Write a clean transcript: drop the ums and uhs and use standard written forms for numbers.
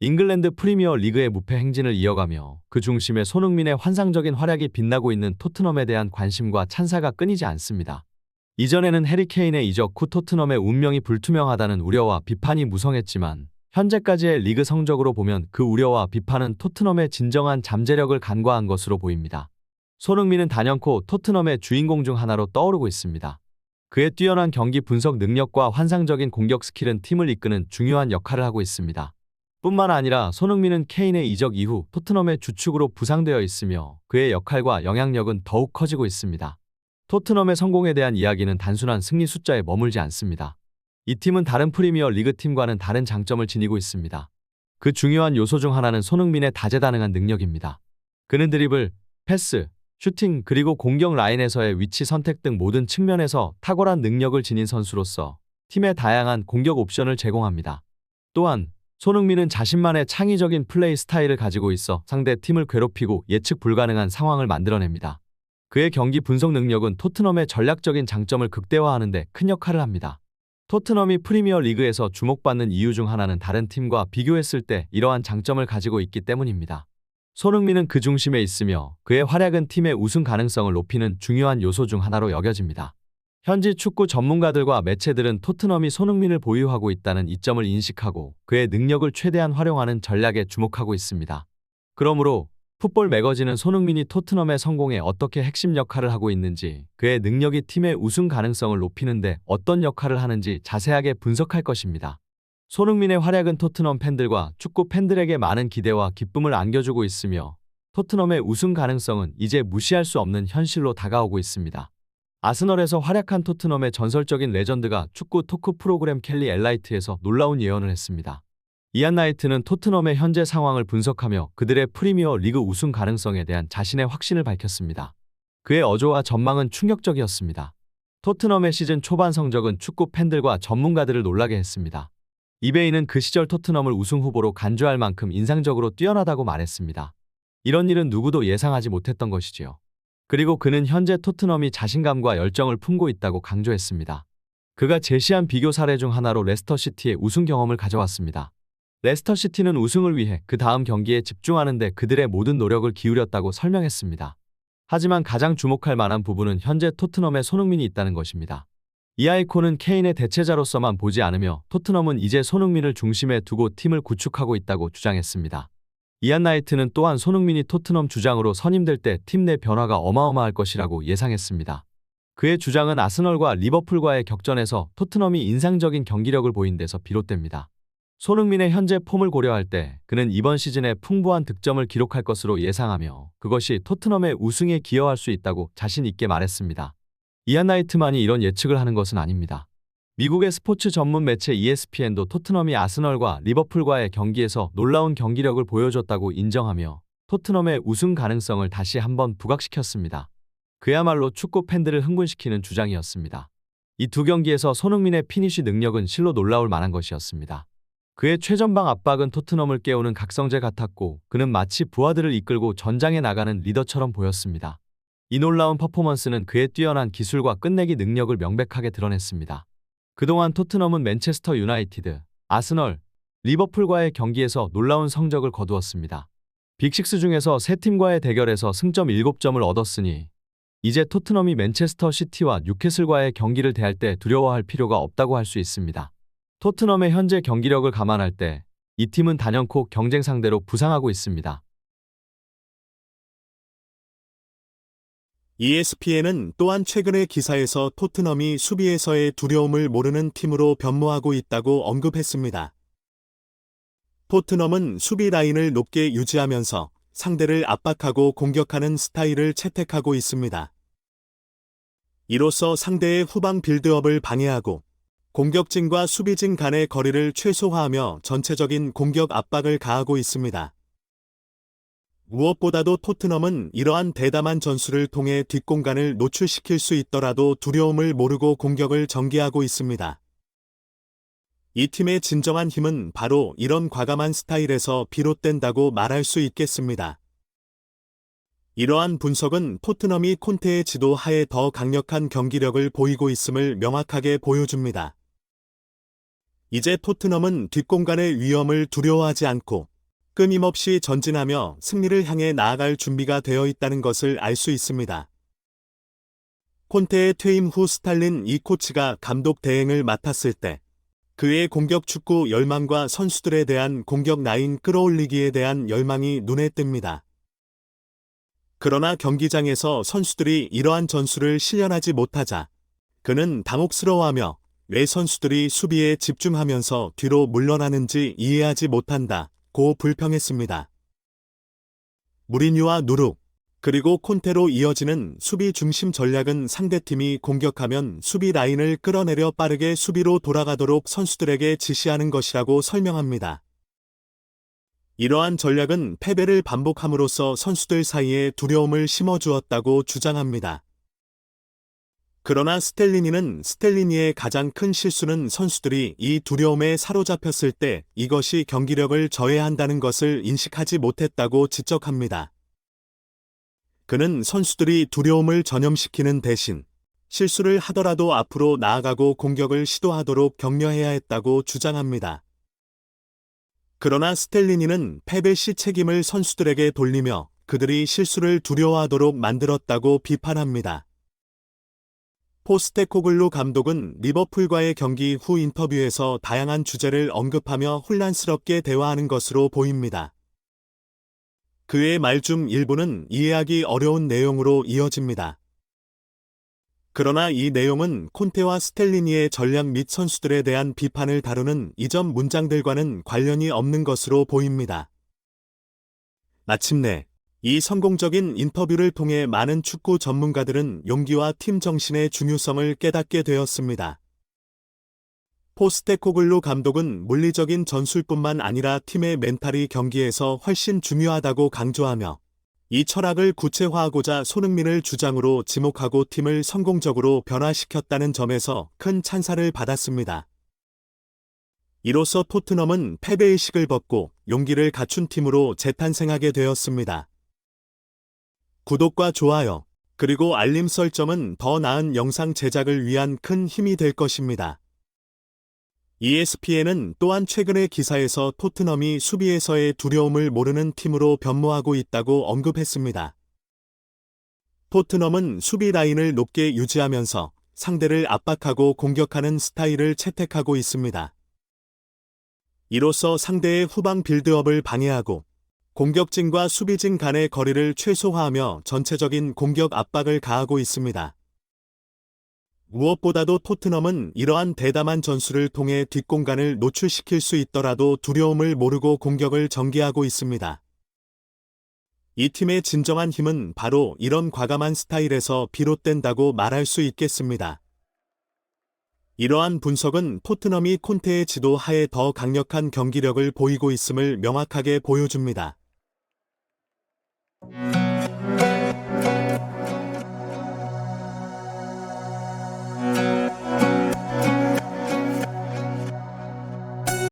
잉글랜드 프리미어 리그의 무패 행진을 이어가며 그 중심에 손흥민의 환상적인 활약이 빛나고 있는 토트넘에 대한 관심과 찬사가 끊이지 않습니다. 이전에는 해리 케인의 이적 후 토트넘의 운명이 불투명하다는 우려와 비판이 무성했지만 현재까지의 리그 성적으로 보면 그 우려와 비판은 토트넘의 진정한 잠재력을 간과한 것으로 보입니다. 손흥민은 단연코 토트넘의 주인공 중 하나로 떠오르고 있습니다. 그의 뛰어난 경기 분석 능력과 환상적인 공격 스킬은 팀을 이끄는 중요한 역할을 하고 있습니다. 뿐만 아니라 손흥민은 케인의 이적 이후 토트넘의 주축으로 부상되어 있으며 그의 역할과 영향력은 더욱 커지고 있습니다. 토트넘의 성공에 대한 이야기는 단순한 승리 숫자에 머물지 않습니다. 이 팀은 다른 프리미어 리그 팀과는 다른 장점을 지니고 있습니다. 그 중요한 요소 중 하나는 손흥민의 다재다능한 능력입니다. 그는 드리블, 패스, 슈팅 그리고 공격 라인에서의 위치 선택 등 모든 측면에서 탁월한 능력을 지닌 선수로서 팀에 다양한 공격 옵션을 제공합니다. 또한 손흥민은 자신만의 창의적인 플레이 스타일을 가지고 있어 상대 팀을 괴롭히고 예측 불가능한 상황을 만들어냅니다. 그의 경기 분석 능력은 토트넘의 전략적인 장점을 극대화하는 데 큰 역할을 합니다. 토트넘이 프리미어 리그에서 주목받는 이유 중 하나는 다른 팀과 비교했을 때 이러한 장점을 가지고 있기 때문입니다. 손흥민은 그 중심에 있으며 그의 활약은 팀의 우승 가능성을 높이는 중요한 요소 중 하나로 여겨집니다. 현지 축구 전문가들과 매체들은 토트넘이 손흥민을 보유하고 있다는 이점을 인식하고 그의 능력을 최대한 활용하는 전략에 주목하고 있습니다. 그러므로 풋볼 매거진은 손흥민이 토트넘의 성공에 어떻게 핵심 역할을 하고 있는지, 그의 능력이 팀의 우승 가능성을 높이는 데 어떤 역할을 하는지 자세하게 분석할 것입니다. 손흥민의 활약은 토트넘 팬들과 축구 팬들에게 많은 기대와 기쁨을 안겨주고 있으며 토트넘의 우승 가능성은 이제 무시할 수 없는 현실로 다가오고 있습니다. 아스널에서 활약한 토트넘의 전설적인 레전드가 축구 토크 프로그램 켈리 엘라이트에서 놀라운 예언을 했습니다. 이안 나이트는 토트넘의 현재 상황을 분석하며 그들의 프리미어 리그 우승 가능성에 대한 자신의 확신을 밝혔습니다. 그의 어조와 전망은 충격적이었습니다. 토트넘의 시즌 초반 성적은 축구 팬들과 전문가들을 놀라게 했습니다. 이베이는 그 시절 토트넘을 우승 후보로 간주할 만큼 인상적으로 뛰어나다고 말했습니다. 이런 일은 누구도 예상하지 못했던 것이지요. 그리고 그는 현재 토트넘이 자신감과 열정을 품고 있다고 강조했습니다. 그가 제시한 비교 사례 중 하나로 레스터시티의 우승 경험을 가져왔습니다. 레스터시티는 우승을 위해 그 다음 경기에 집중하는 데 그들의 모든 노력을 기울였다고 설명했습니다. 하지만 가장 주목할 만한 부분은 현재 토트넘에 손흥민이 있다는 것입니다. 이 아이콘은 케인의 대체자로서만 보지 않으며 토트넘은 이제 손흥민을 중심에 두고 팀을 구축하고 있다고 주장했습니다. 이안 나이트는 또한 손흥민이 토트넘 주장으로 선임될 때 팀 내 변화가 어마어마할 것이라고 예상했습니다. 그의 주장은 아스널과 리버풀과의 격전에서 토트넘이 인상적인 경기력을 보인 데서 비롯됩니다. 손흥민의 현재 폼을 고려할 때 그는 이번 시즌에 풍부한 득점을 기록할 것으로 예상하며 그것이 토트넘의 우승에 기여할 수 있다고 자신 있게 말했습니다. 이안 나이트만이 이런 예측을 하는 것은 아닙니다. 미국의 스포츠 전문 매체 ESPN도 토트넘이 아스널과 리버풀과의 경기에서 놀라운 경기력을 보여줬다고 인정하며 토트넘의 우승 가능성을 다시 한번 부각시켰습니다. 그야말로 축구 팬들을 흥분시키는 주장이었습니다. 이 두 경기에서 손흥민의 피니쉬 능력은 실로 놀라울 만한 것이었습니다. 그의 최전방 압박은 토트넘을 깨우는 각성제 같았고 그는 마치 부하들을 이끌고 전장에 나가는 리더처럼 보였습니다. 이 놀라운 퍼포먼스는 그의 뛰어난 기술과 끝내기 능력을 명백하게 드러냈습니다. 그동안 토트넘은 맨체스터 유나이티드, 아스널, 리버풀과의 경기에서 놀라운 성적을 거두었습니다. 빅식스 중에서 세 팀과의 대결에서 승점 7점을 얻었으니 이제 토트넘이 맨체스터 시티와 뉴캐슬과의 경기를 대할 때 두려워할 필요가 없다고 할 수 있습니다. 토트넘의 현재 경기력을 감안할 때 이 팀은 단연코 경쟁 상대로 부상하고 있습니다. ESPN은 또한 최근의 기사에서 토트넘이 수비에서의 두려움을 모르는 팀으로 변모하고 있다고 언급했습니다. 토트넘은 수비 라인을 높게 유지하면서 상대를 압박하고 공격하는 스타일을 채택하고 있습니다. 이로써 상대의 후방 빌드업을 방해하고 공격진과 수비진 간의 거리를 최소화하며 전체적인 공격 압박을 가하고 있습니다. 무엇보다도 토트넘은 이러한 대담한 전술을 통해 뒷공간을 노출시킬 수 있더라도 두려움을 모르고 공격을 전개하고 있습니다. 이 팀의 진정한 힘은 바로 이런 과감한 스타일에서 비롯된다고 말할 수 있겠습니다. 이러한 분석은 토트넘이 콘테의 지도 하에 더 강력한 경기력을 보이고 있음을 명확하게 보여줍니다. 이제 토트넘은 뒷공간의 위험을 두려워하지 않고 끊임없이 전진하며 승리를 향해 나아갈 준비가 되어 있다는 것을 알 수 있습니다. 콘테의 퇴임 후 스탈린 이 코치가 감독 대행을 맡았을 때 그의 공격 축구 열망과 선수들에 대한 공격 라인 끌어올리기에 대한 열망이 눈에 띕니다. 그러나 경기장에서 선수들이 이러한 전술을 실현하지 못하자 그는 당혹스러워하며 왜 선수들이 수비에 집중하면서 뒤로 물러나는지 이해하지 못한다고 불평했습니다. 무리뉴와 누룩, 그리고 콘테로 이어지는 수비 중심 전략은 상대팀이 공격하면 수비 라인을 끌어내려 빠르게 수비로 돌아가도록 선수들에게 지시하는 것이라고 설명합니다. 이러한 전략은 패배를 반복함으로써 선수들 사이에 두려움을 심어주었다고 주장합니다. 그러나 스텔리니의 가장 큰 실수는 선수들이 이 두려움에 사로잡혔을 때 이것이 경기력을 저해한다는 것을 인식하지 못했다고 지적합니다. 그는 선수들이 두려움을 전염시키는 대신 실수를 하더라도 앞으로 나아가고 공격을 시도하도록 격려해야 했다고 주장합니다. 그러나 스텔리니는 패배 시 책임을 선수들에게 돌리며 그들이 실수를 두려워하도록 만들었다고 비판합니다. 포스테코글루 감독은 리버풀과의 경기 후 인터뷰에서 다양한 주제를 언급하며 혼란스럽게 대화하는 것으로 보입니다. 그의 말 중 일부는 이해하기 어려운 내용으로 이어집니다. 그러나 이 내용은 콘테와 스텔리니의 전략 및 선수들에 대한 비판을 다루는 이전 문장들과는 관련이 없는 것으로 보입니다. 마침내 이 성공적인 인터뷰를 통해 많은 축구 전문가들은 용기와 팀 정신의 중요성을 깨닫게 되었습니다. 포스테코글루 감독은 물리적인 전술뿐만 아니라 팀의 멘탈이 경기에서 훨씬 중요하다고 강조하며 이 철학을 구체화하고자 손흥민을 주장으로 지목하고 팀을 성공적으로 변화시켰다는 점에서 큰 찬사를 받았습니다. 이로써 토트넘은 패배의식을 벗고 용기를 갖춘 팀으로 재탄생하게 되었습니다. 구독과 좋아요, 그리고 알림 설정은 더 나은 영상 제작을 위한 큰 힘이 될 것입니다. ESPN은 또한 최근의 기사에서 토트넘이 수비에서의 두려움을 모르는 팀으로 변모하고 있다고 언급했습니다. 토트넘은 수비 라인을 높게 유지하면서 상대를 압박하고 공격하는 스타일을 채택하고 있습니다. 이로써 상대의 후방 빌드업을 방해하고 공격진과 수비진 간의 거리를 최소화하며 전체적인 공격 압박을 가하고 있습니다. 무엇보다도 토트넘은 이러한 대담한 전술을 통해 뒷공간을 노출시킬 수 있더라도 두려움을 모르고 공격을 전개하고 있습니다. 이 팀의 진정한 힘은 바로 이런 과감한 스타일에서 비롯된다고 말할 수 있겠습니다. 이러한 분석은 토트넘이 콘테의 지도 하에 더 강력한 경기력을 보이고 있음을 명확하게 보여줍니다.